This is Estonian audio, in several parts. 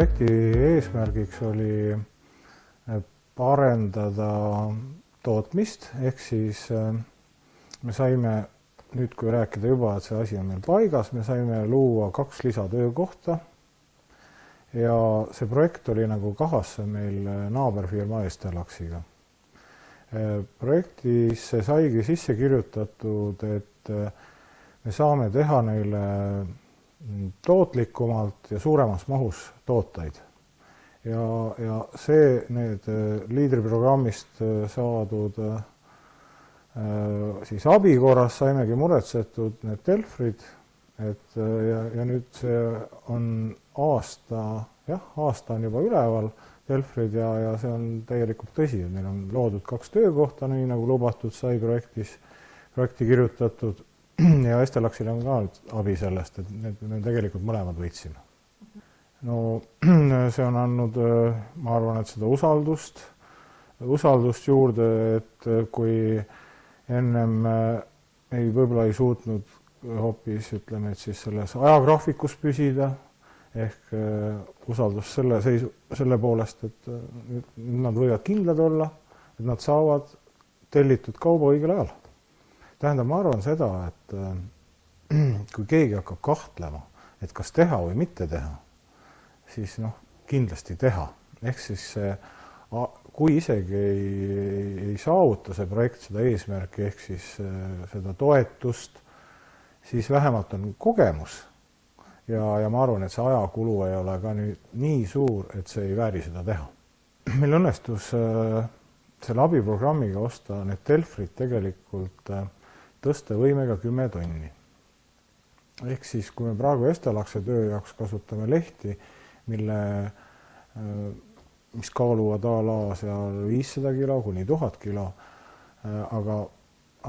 projekti eesmärgiks oli parendada tootmist, ehk siis me saime, nüüd kui rääkida juba, et see asi on meil paigas, me saime luua 2 lisatöökohta ja see projekt oli nagu kahasse meil naaberfirma Estelaxiga. Projektisse saigi sisse kirjutatud, et me saame teha neile tootlikumalt ja suuremas mahus tooteid. Ja see, need liidriprogrammist saadud siis abi korras saimegi muretsetud need Delfrid, ja nüüd see on aasta on juba üleval Delfrid ja see on tegelikult tõsi, et meil on loodud 2 töökohta, nii nagu lubatud sai projekti kirjutatud ja Estelaxil on ka abi sellest, et me tegelikult mõlemad võitsime. No see on andnud, ma arvan, et seda usaldust juurde, et kui ennem võib-olla ei suutnud hoopis, ütleme, et siis selles ajagraafikus püsida, ehk usaldus selle poolest, et nad võivad kindlad olla, et nad saavad tellitud kauba õigel ajal. Tähendab, ma arvan seda, et kui keegi hakkab kahtlema, et kas teha või mitte teha, siis kindlasti teha. Ehk siis kui isegi ei saavuta see projekt seda eesmärki, ehk siis seda toetust, siis vähemalt on kogemus. Ja ma arvan, et see ajakulu ei ole ka nii suur, et see ei vääri seda teha. Meil õnnestus selle abiprogrammiga osta need Delfrid tegelikult tõsta võimega 10 tonni. Ehk siis, kui me praegu Estelaxi töö jaoks kasutame lehti, mis kaaluvad seal 500 kilo kuni 1000 kilo,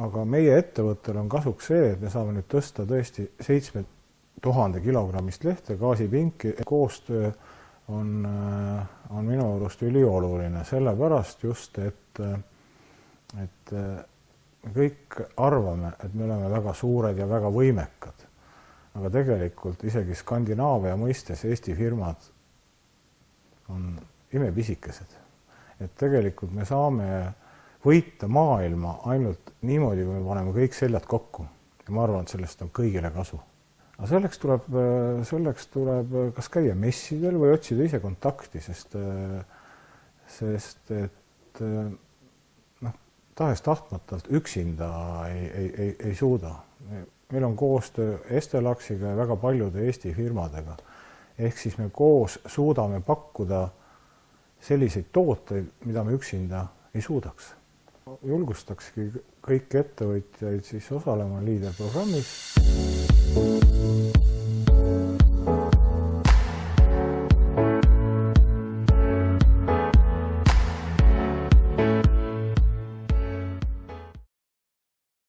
aga meie ettevõttel on kasuks see, et me saame nüüd tõsta tõesti 7000 kilogrammist lehte gaasipinki. Koostöö on minu arust ülioluline, sellepärast just, et me kõik arvame, et me oleme väga suured ja väga võimekad, aga tegelikult isegi Skandinaavia mõistes Eesti firmad on imepisikesed. Et tegelikult me saame võita maailma ainult niimoodi, kui me paneme kõik seljad kokku. Ja ma arvan, et sellest on kõigile kasu. Aga selleks tuleb kas käia messidel või otsida ise kontakti, sest et tahes tahtmatult üksinda ei suuda. Meil on koostöö Estelaxiga ja väga paljude Eesti firmadega. Ehk siis me koos suudame pakkuda selliseid tooteid, mida me üksinda ei suudaks. Julgustakski kõiki ettevõtjaid siis osalema liiderprogrammis.